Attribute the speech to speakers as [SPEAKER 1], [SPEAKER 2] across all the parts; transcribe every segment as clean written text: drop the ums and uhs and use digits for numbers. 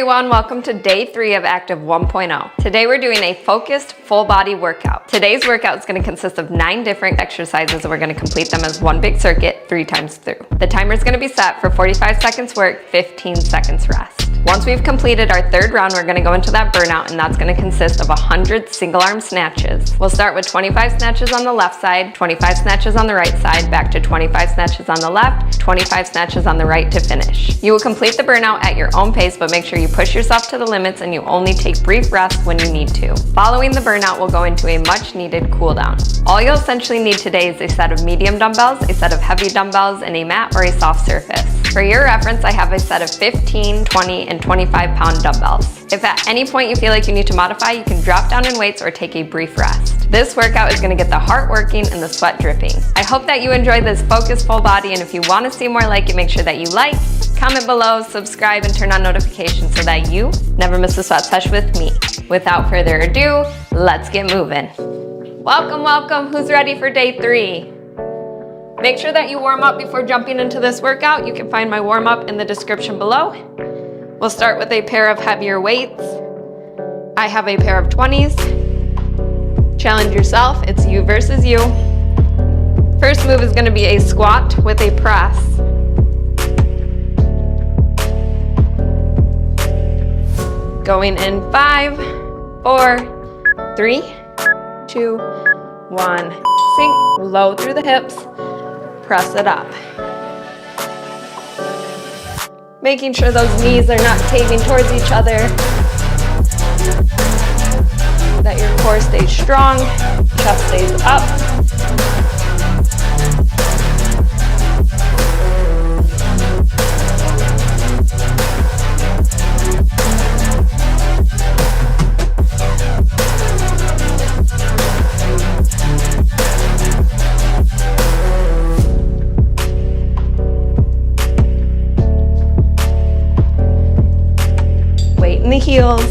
[SPEAKER 1] everyone, welcome to day 3 of Active 1.0. Today we're doing a focused full body workout. Today's workout is going to consist of 9 different exercises and we're going to complete them as one big circuit 3 times through. The timer is going to be set for 45 seconds work, 15 seconds rest. Once we've completed our 3rd round, we're going to go into that burnout, and that's going to consist of 100 single arm snatches. We'll start with 25 snatches on the left side, 25 snatches on the right side, back to 25 snatches on the left, 25 snatches on the right to finish. You will complete the burnout at your own pace, but make sure you push yourself to the limits and you only take brief rests when you need to. Following the burnout, we'll go into a much needed cool down. All you'll essentially need today is a set of medium dumbbells, a set of heavy dumbbells, and a mat or a soft surface. For your reference, I have a set of 15, 20, and 25 pound dumbbells. If at any point you feel like you need to modify, you can drop down in weights or take a brief rest. This workout is going to get the heart working and the sweat dripping. I hope that you enjoyed this focused full body, and if you want to see more like it, make sure that you like, comment below, subscribe, and turn on notifications so that you never miss a sweat session with me. Without further ado, let's get moving. Welcome, welcome. Who's ready for day 3? Make sure that you warm up before jumping into this workout. You can find my warm up in the description below. We'll start with a pair of heavier weights. I have a pair of 20s. Challenge yourself, it's you versus you. First move is going to be a squat with a press. Going in 5, 4, 3, 2, 1. Sink low through the hips. Press it up. Making sure those knees are not caving towards each other. That your core stays strong, chest stays up. In the heels.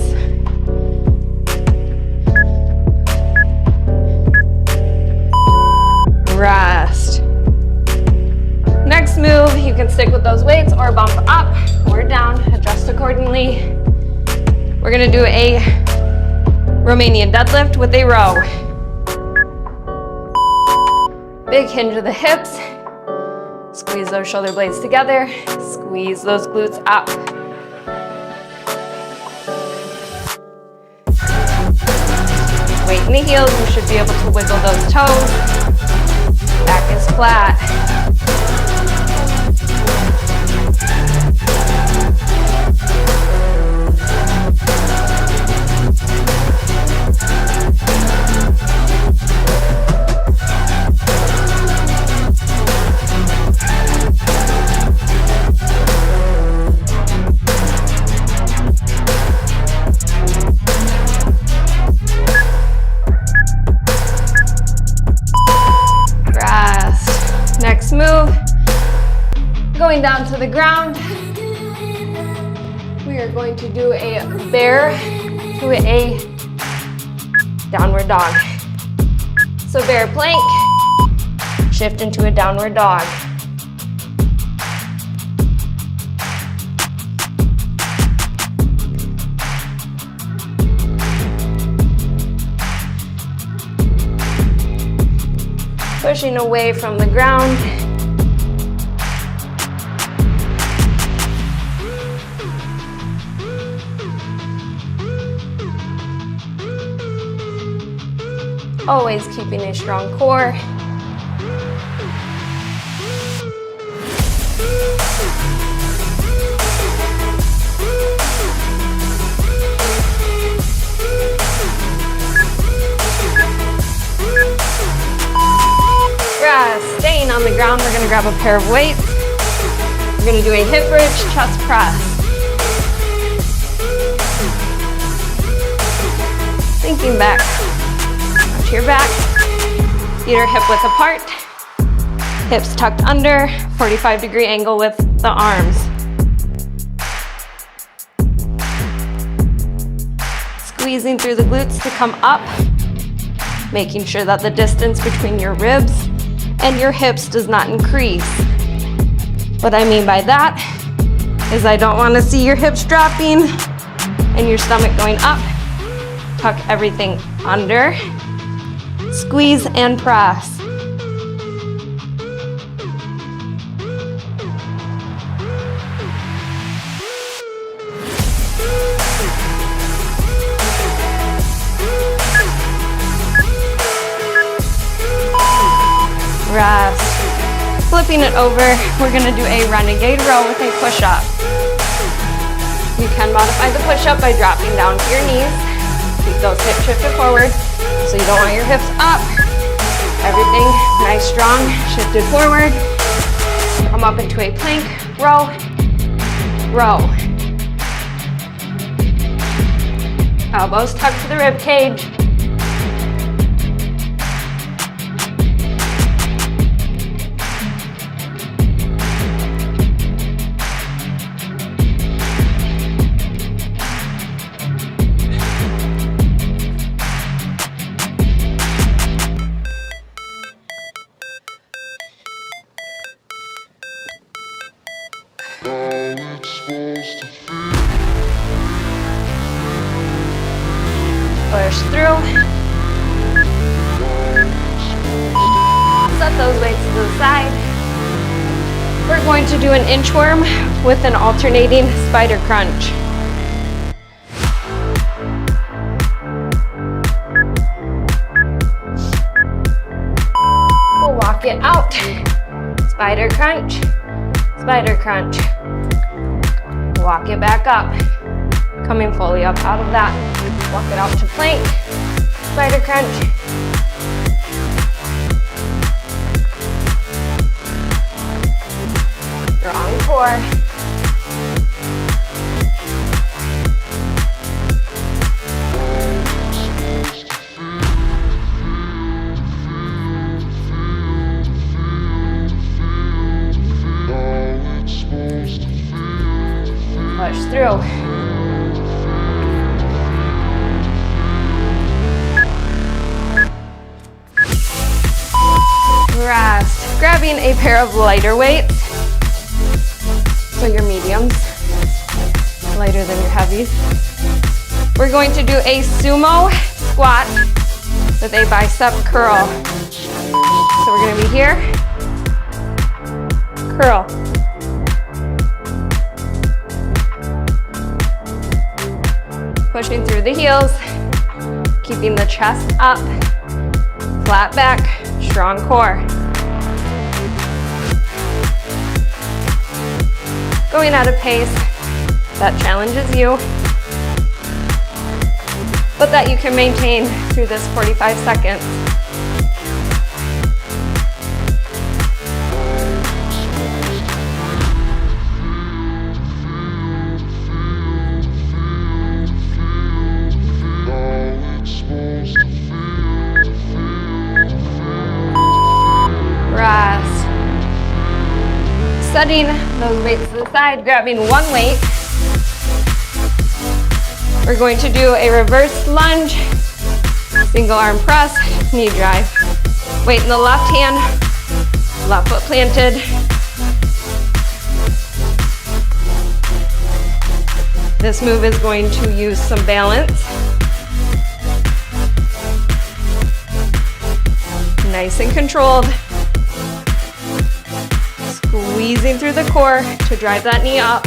[SPEAKER 1] Rest. Next move, you can stick with those weights or bump up or down, adjust accordingly. We're gonna do a Romanian deadlift with a row. Big hinge of the hips. Squeeze those shoulder blades together. Squeeze those glutes up. Weight in the heels, you should be able to wiggle those toes. Back is flat. Next move, going down to the ground. We are going to do a bear to a downward dog. So bear plank, shift into a downward dog. Pushing away from the ground. Always keeping a strong core. Staying on the ground, we're going to grab a pair of weights. We're going to do a hip bridge, chest press. Sinking back onto your back. Feet are hip width apart. Hips tucked under, 45-degree angle with the arms. Squeezing through the glutes to come up, making sure that the distance between your ribs and your hips does not increase. What I mean by that is I don't want to see your hips dropping and your stomach going up. Tuck everything under. Squeeze and press. Rest. Flipping it over, we're gonna do a renegade row with a push-up. You can modify the push-up by dropping down to your knees. Keep those hips shifted forward, so you don't want your hips up. Everything nice, strong, shifted forward. Come up into a plank, row, row. Elbows tucked to the rib cage. Push through. Set those weights to the side. We're going to do an inchworm with an alternating spider crunch. We'll walk it out. Spider crunch, spider crunch. Walk it back up. Coming fully up out of that. Walk it out to plank, spider crunch. Strong core. Push through. Rest. Grabbing a pair of lighter weights. So your mediums, lighter than your heavies. We're going to do a sumo squat with a bicep curl. So we're going to be here, curl. Pushing through the heels, keeping the chest up, flat back, strong core. Going at a pace that challenges you, but that you can maintain through this 45 seconds. Rest. Setting those weights to the side, grabbing one weight. We're going to do a reverse lunge, single arm press, knee drive. Weight in the left hand, left foot planted. This move is going to use some balance. Nice and controlled. Squeezing through the core to drive that knee up.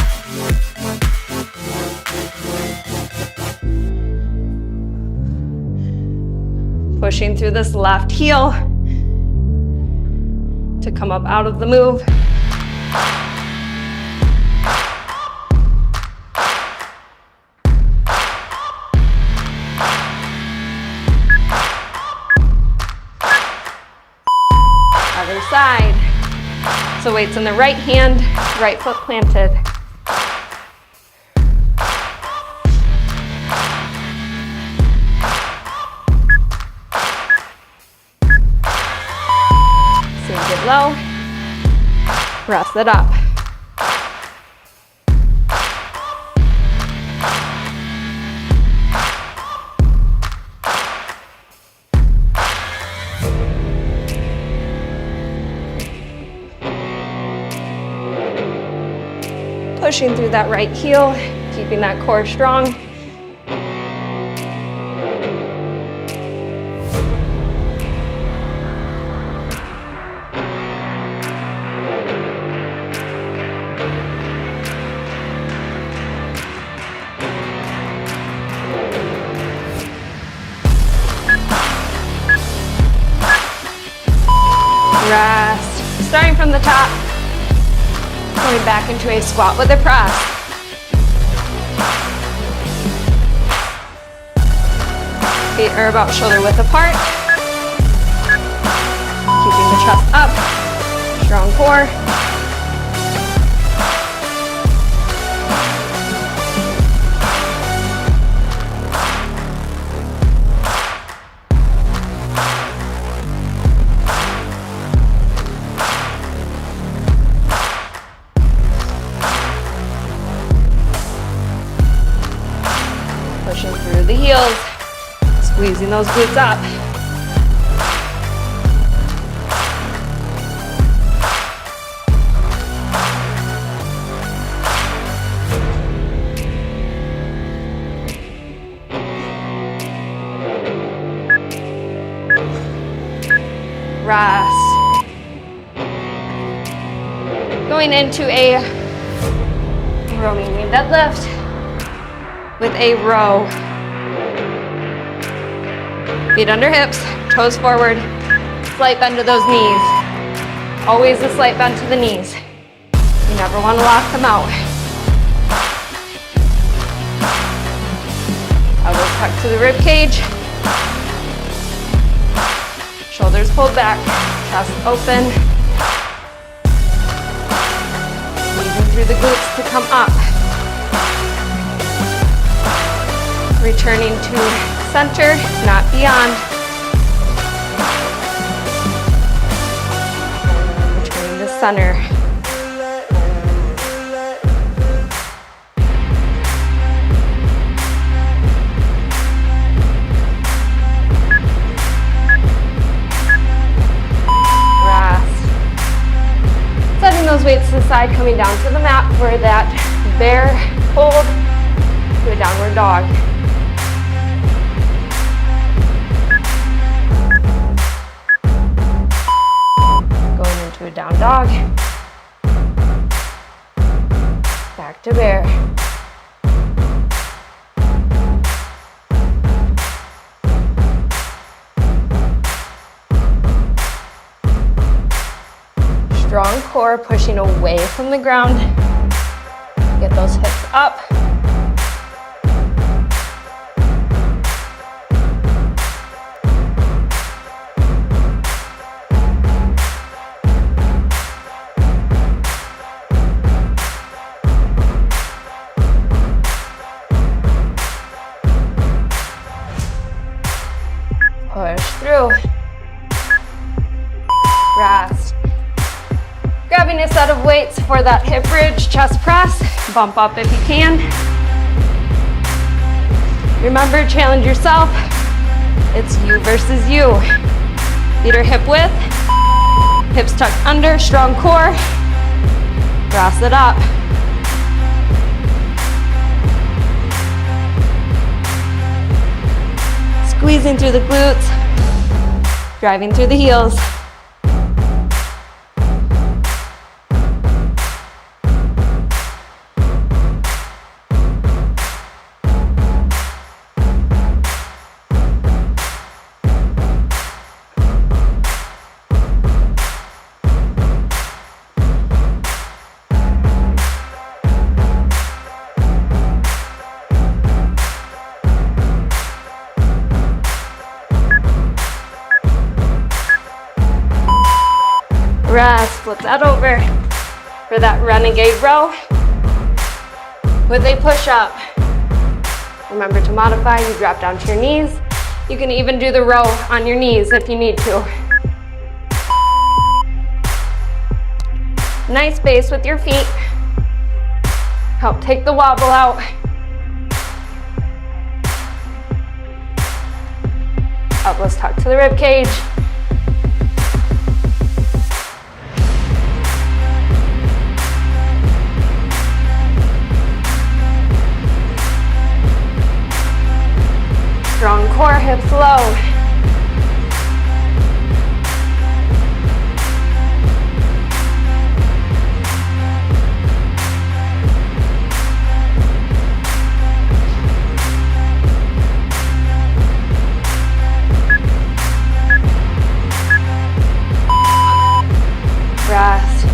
[SPEAKER 1] Pushing through this left heel to come up out of the move. Other side. So weights in the right hand, right foot planted. Sink it low, press it up. Pushing through that right heel, keeping that core strong, Rest. Starting from the top, going back into a squat with a press. Feet are about shoulder width apart. Keeping the chest up, strong core. Pushing through the heels, squeezing those glutes up. Rest. Going into a rowing knee deadlift with a row. Feet under hips, toes forward, slight bend to those knees. Always a slight bend to the knees. You never want to lock them out. Elbows tucked to the rib cage. Shoulders pulled back, chest open. Squeezing through the glutes to come up. Returning to center, not beyond. Returning to center. Rest. Setting those weights to the side, coming down to the mat for that bear hold to a downward dog. To a down dog, back to bear. Strong core, pushing away from the ground. Get those hips up. Push through. Rest. Grabbing a set of weights for that hip bridge, chest press. Bump up if you can. Remember, challenge yourself. It's you versus you. Feet are hip width. Hips tucked under, strong core. Press it up. Squeezing through the glutes, driving through the heels. Rest, flip that over for that renegade row with a push-up. Remember to modify, you drop down to your knees. You can even do the row on your knees if you need to. Nice base with your feet. Help take the wobble out. Elbows tucked to the rib cage. core, hips low. Rest.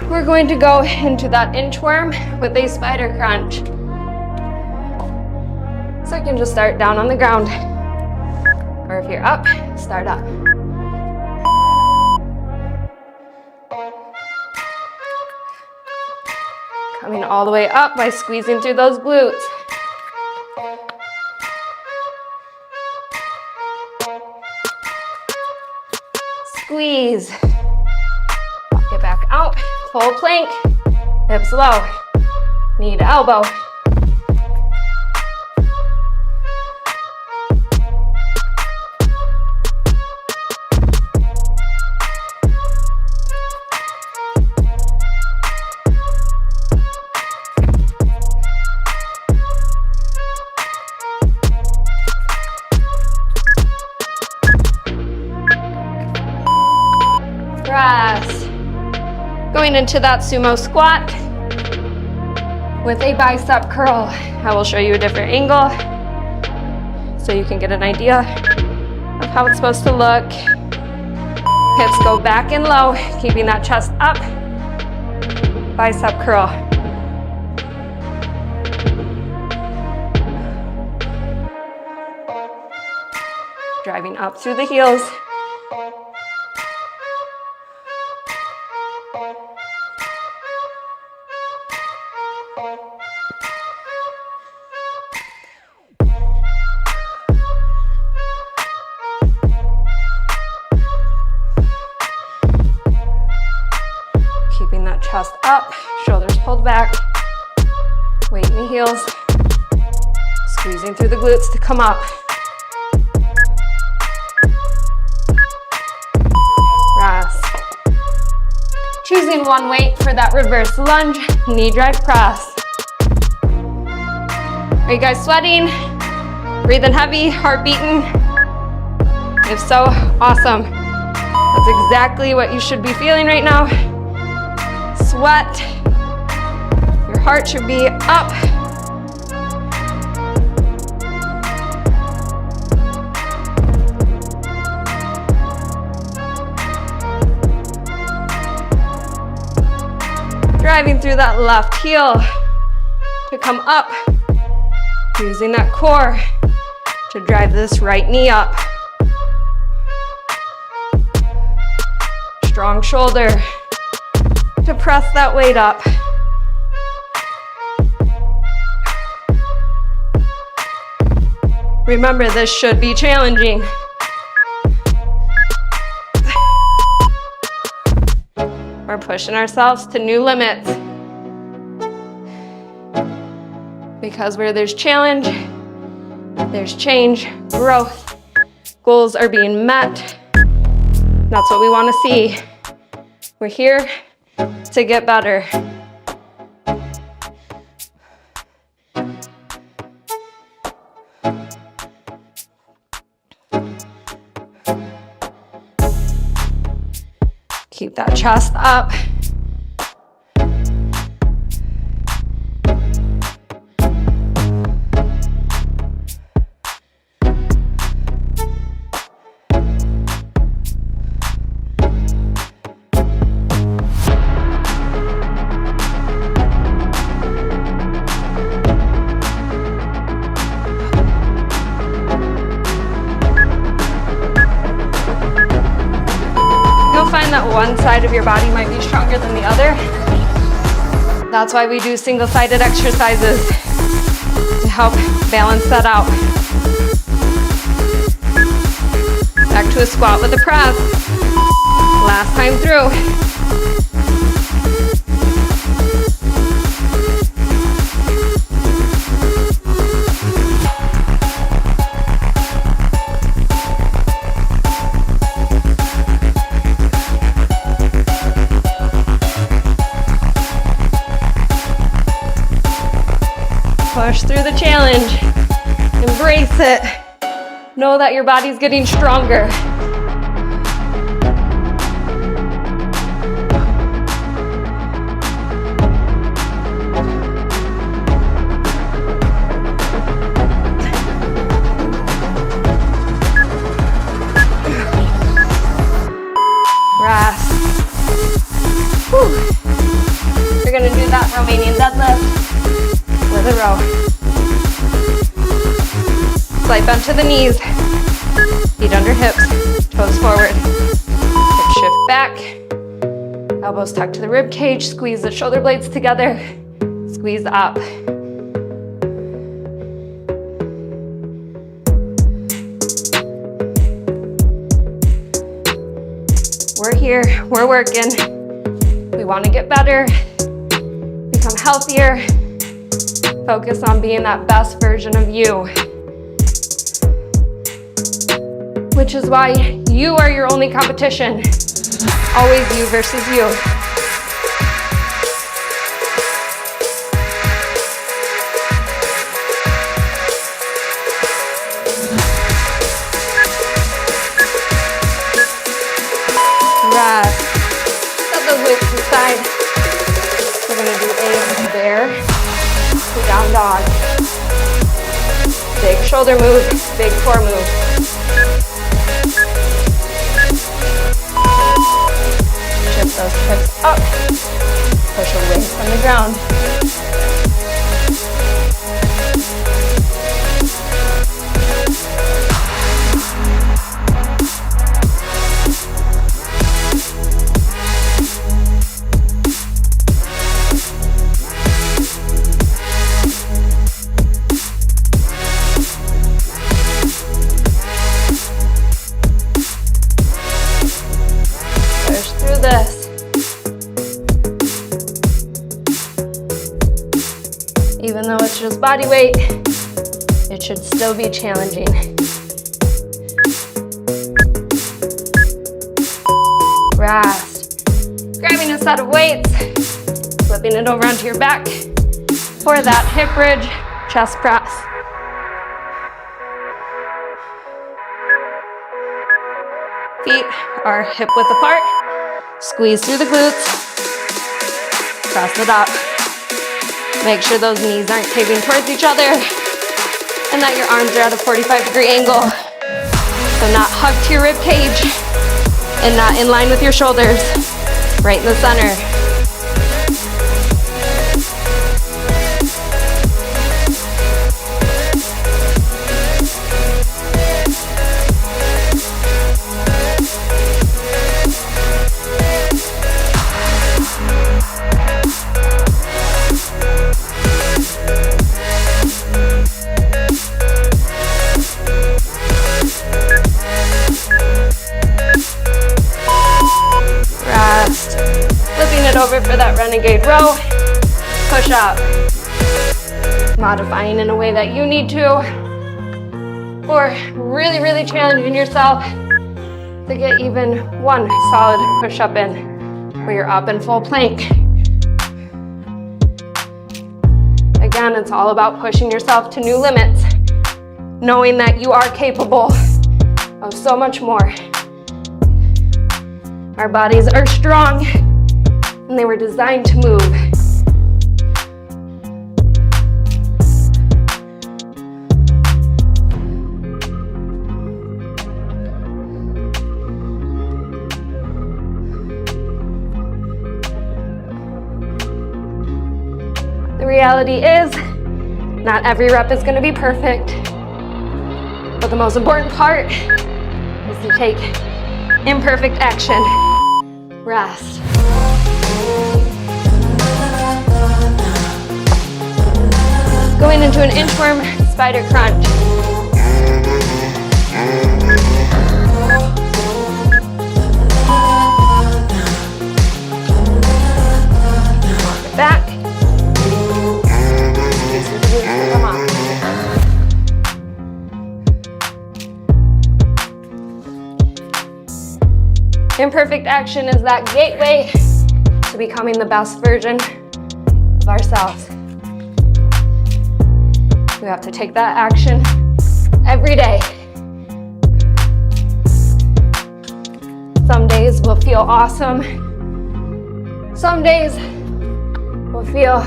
[SPEAKER 1] We're going to go into that inchworm with a spider crunch. So you can just start down on the ground. Or if you're up, start up. Coming all the way up by squeezing through those glutes. Squeeze. Get back out. Full plank. Hips low. Knee to elbow. Rest. Going into that sumo squat with a bicep curl. I will show you a different angle so you can get an idea of how it's supposed to look. Hips go back and low, keeping that chest up. Bicep curl. Driving up through the heels. Keeping that chest up, shoulders pulled back, weight in the heels, squeezing through the glutes to come up. Rest. Choosing one weight for that reverse lunge, knee drive press. Are you guys sweating? Breathing heavy, heart beating? If so, awesome. That's exactly what you should be feeling right now. Sweat. Your heart should be up. Driving through that left heel to come up. Using that core to drive this right knee up. Strong shoulder to press that weight up. Remember, this should be challenging. We're pushing ourselves to new limits. Because where there's challenge, there's change, growth. Goals are being met. That's what we want to see. We're here to get better. Keep that chest up. That one side of your body might be stronger than the other. That's why we do single-sided exercises to help balance that out. Back to a squat with a press. Last time through. Push through the challenge. Embrace it. Know that your body's getting stronger. Rest. Whew. You're gonna do that Romanian deadlift with a row. Slight bend to the knees. Feet under hips, toes forward. Hip shift back. Elbows tucked to the rib cage. Squeeze the shoulder blades together. Squeeze up. We're here, we're working. We want to get better, become healthier, focus on being that best version of you. Which is why you are your only competition. Always you versus you. Rest. Set those weights to the side. We're gonna do a bear to down dog. Big shoulder move, big core move. Shift those hips up. Push away from the ground. This. Even though it's just body weight, it should still be challenging. Rest. Grabbing a set of weights, flipping it over onto your back for that hip bridge, chest press. Feet are hip width apart. Squeeze through the glutes, press it up. Make sure those knees aren't caving towards each other and that your arms are at a 45-degree angle. So not hugged to your rib cage and not in line with your shoulders, right in the center. Over for that renegade row, push up, modifying in a way that you need to, or really challenging yourself to get even one solid push up in where you're up in full plank. Again, it's all about pushing yourself to new limits, knowing that you are capable of so much more. Our bodies are strong and they were designed to move. The reality is, not every rep is going to be perfect, but the most important part is to take imperfect action. Rest. Going into an inchworm spider crunch. Walk it back. Come on. Imperfect action is that gateway to becoming the best version of ourselves. We have to take that action every day days will feel awesome. Some days will feel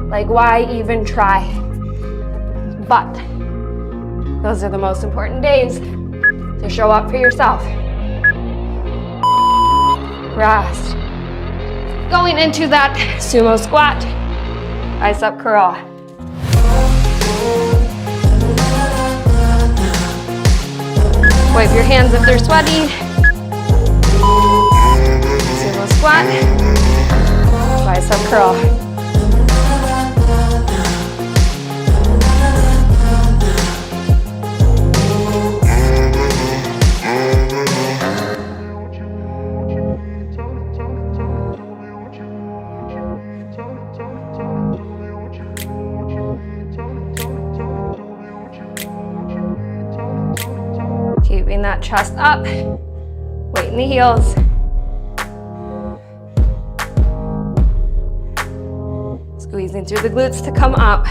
[SPEAKER 1] like, why even try? But those are the most important days to show up for yourself. Rest. Going into that sumo squat, bicep curl. Wipe your hands if they're sweaty. Sumo squat, bicep curl. Keeping that chest up, weight in the heels. Squeezing through the glutes to come up.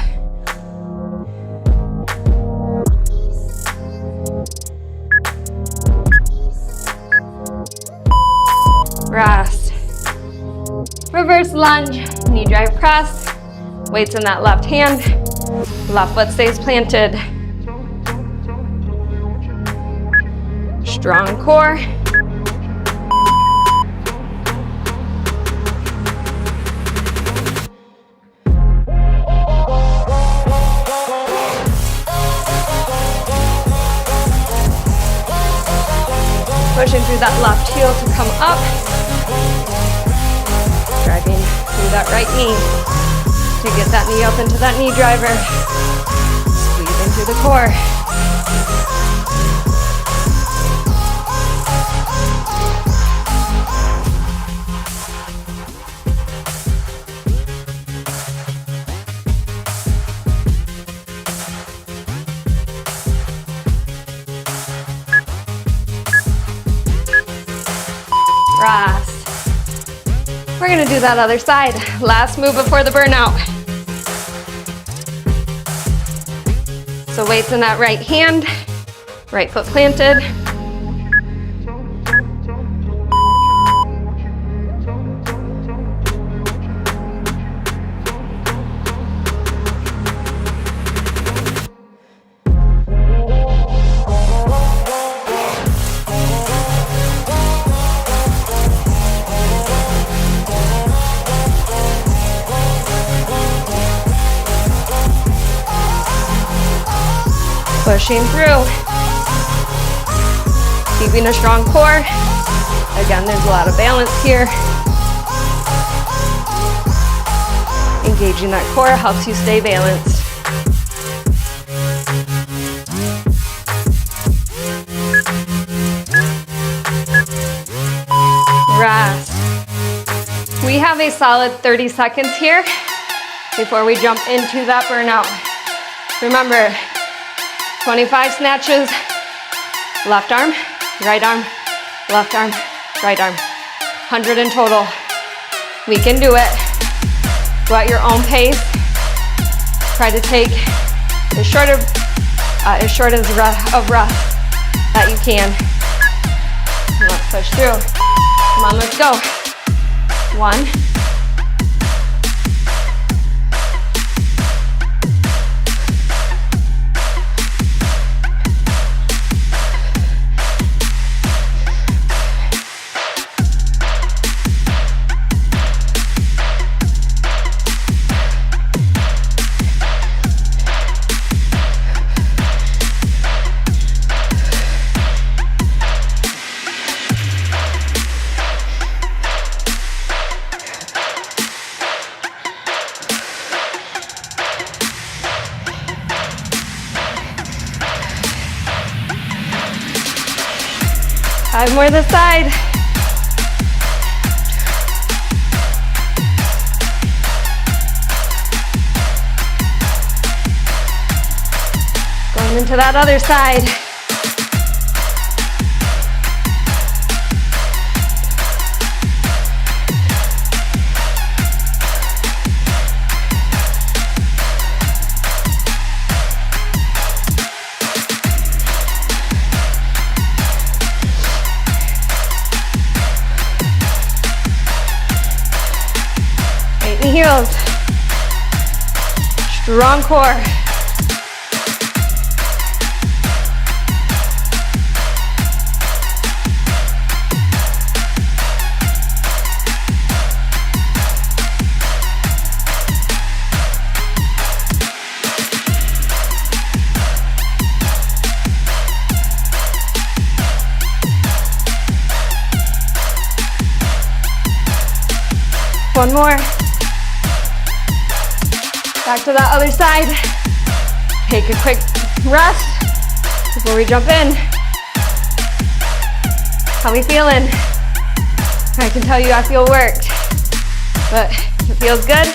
[SPEAKER 1] Rest. Reverse lunge, knee drive press. Weights in that left hand. Left foot stays planted. Strong core. Pushing through that left heel to come up. Driving through that right knee to get that knee up into that knee driver. Squeezing through the core. Rest. We're gonna do that other side. Last move before the burnout. So weights in that right hand, right foot planted. Pushing through. Keeping a strong core. Again, there's a lot of balance here. Engaging that core helps you stay balanced. Rest. We have a solid 30 seconds here before we jump into that burnout. Remember, 25 snatches, left arm, right arm, left arm, right arm. 100 in total. We can do it. Go at your own pace. Try to take as short of breath that you can. Let's push through. Come on, let's go. 1. 5 more this side. Going into that other side. heels. Strong core. One more. Back to that other side. Take a quick rest before we jump in. How we feeling? I can tell you I feel worked, but it feels good.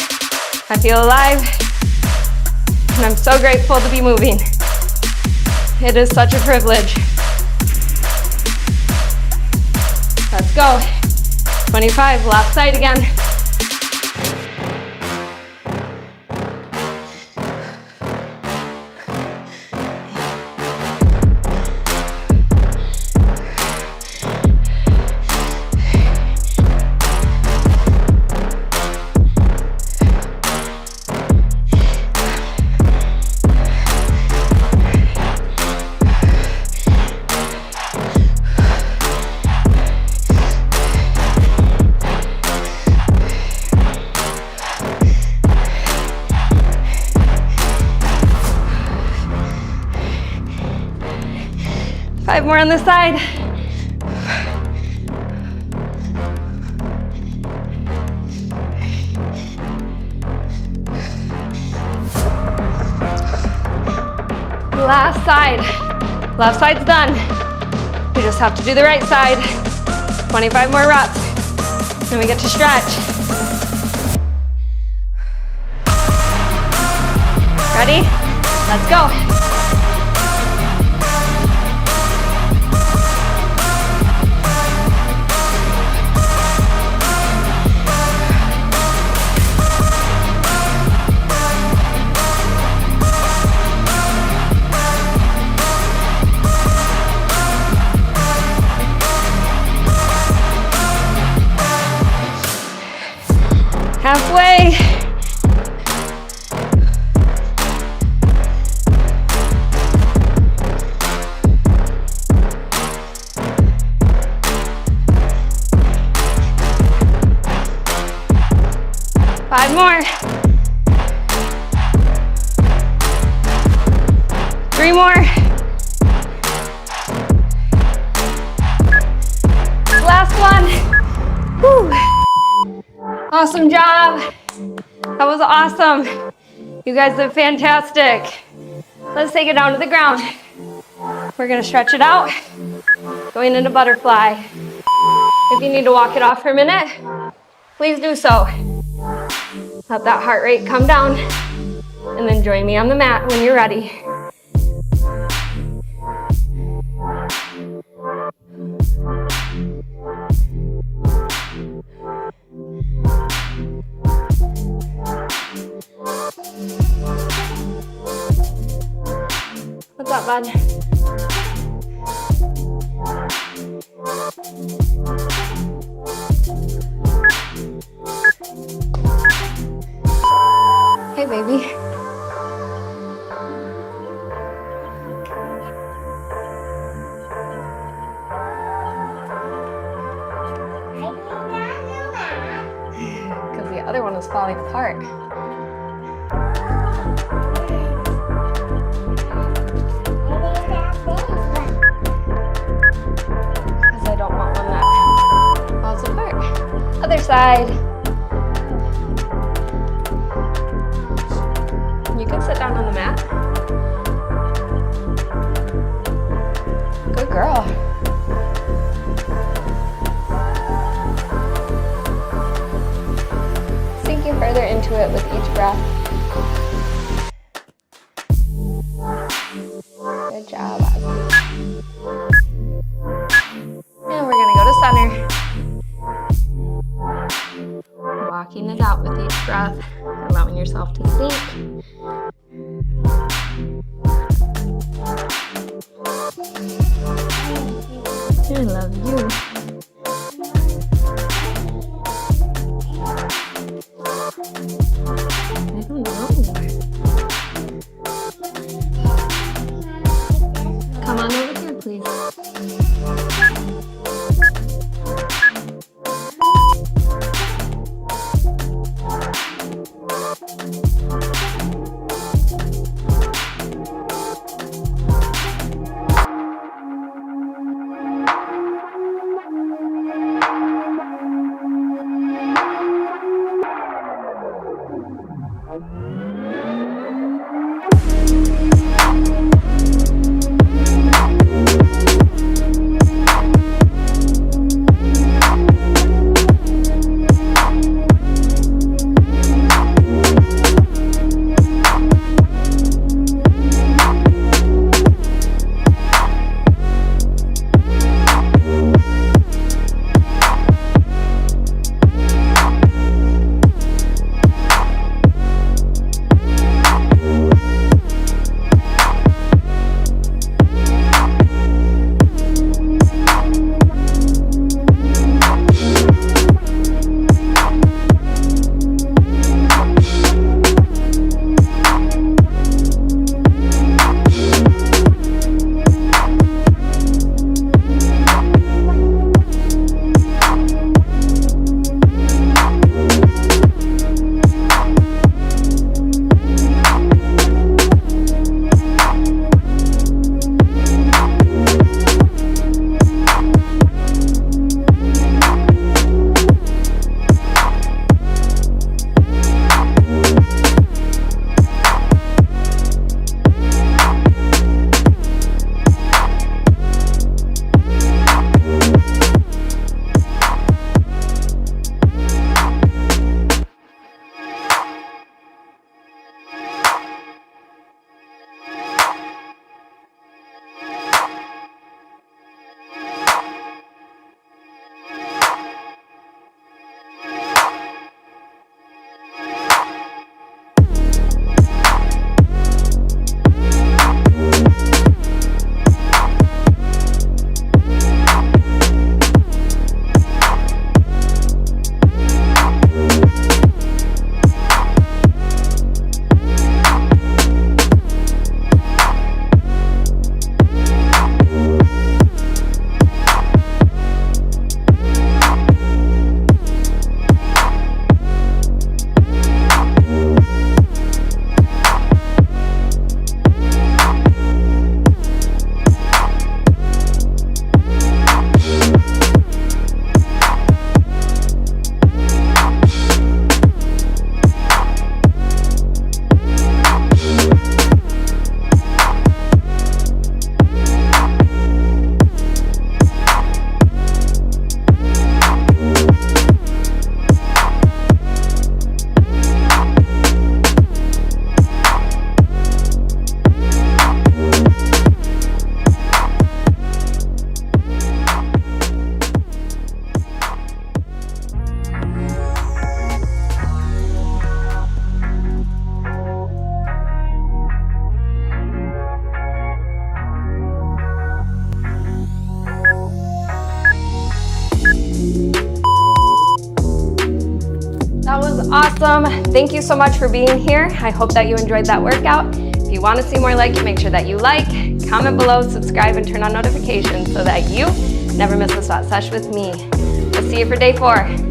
[SPEAKER 1] I feel alive, and I'm so grateful to be moving. It is such a privilege. Let's go. 25, last side again. Five more on this side. Last side. Left side's done. We just have to do the right side. 25 more reps. Then we get to stretch. Ready? Let's go. Halfway. Five more. Three more. Last one. Whew. Awesome job. That was awesome. You guys did fantastic. Let's take it down to the ground. We're gonna stretch it out, going into butterfly. If you need to walk it off for a minute, please do so. Let that heart rate come down, and then join me on the mat when you're ready. What's up, bud? Hey, baby. Because the other one was falling apart. Other side. You can sit down on the mat. Good girl. Sinking further into it with each breath. Good job, Ozzy. And we're gonna go to center. Walking it out with each breath, allowing yourself to sink. I love you.
[SPEAKER 2] please.
[SPEAKER 1] Awesome. Thank you so much for being here. I hope that you enjoyed that workout. If you want to see more like it, make sure that you like, comment below, subscribe, and turn on notifications so that you never miss a spot sesh with me. We'll see you for day 4.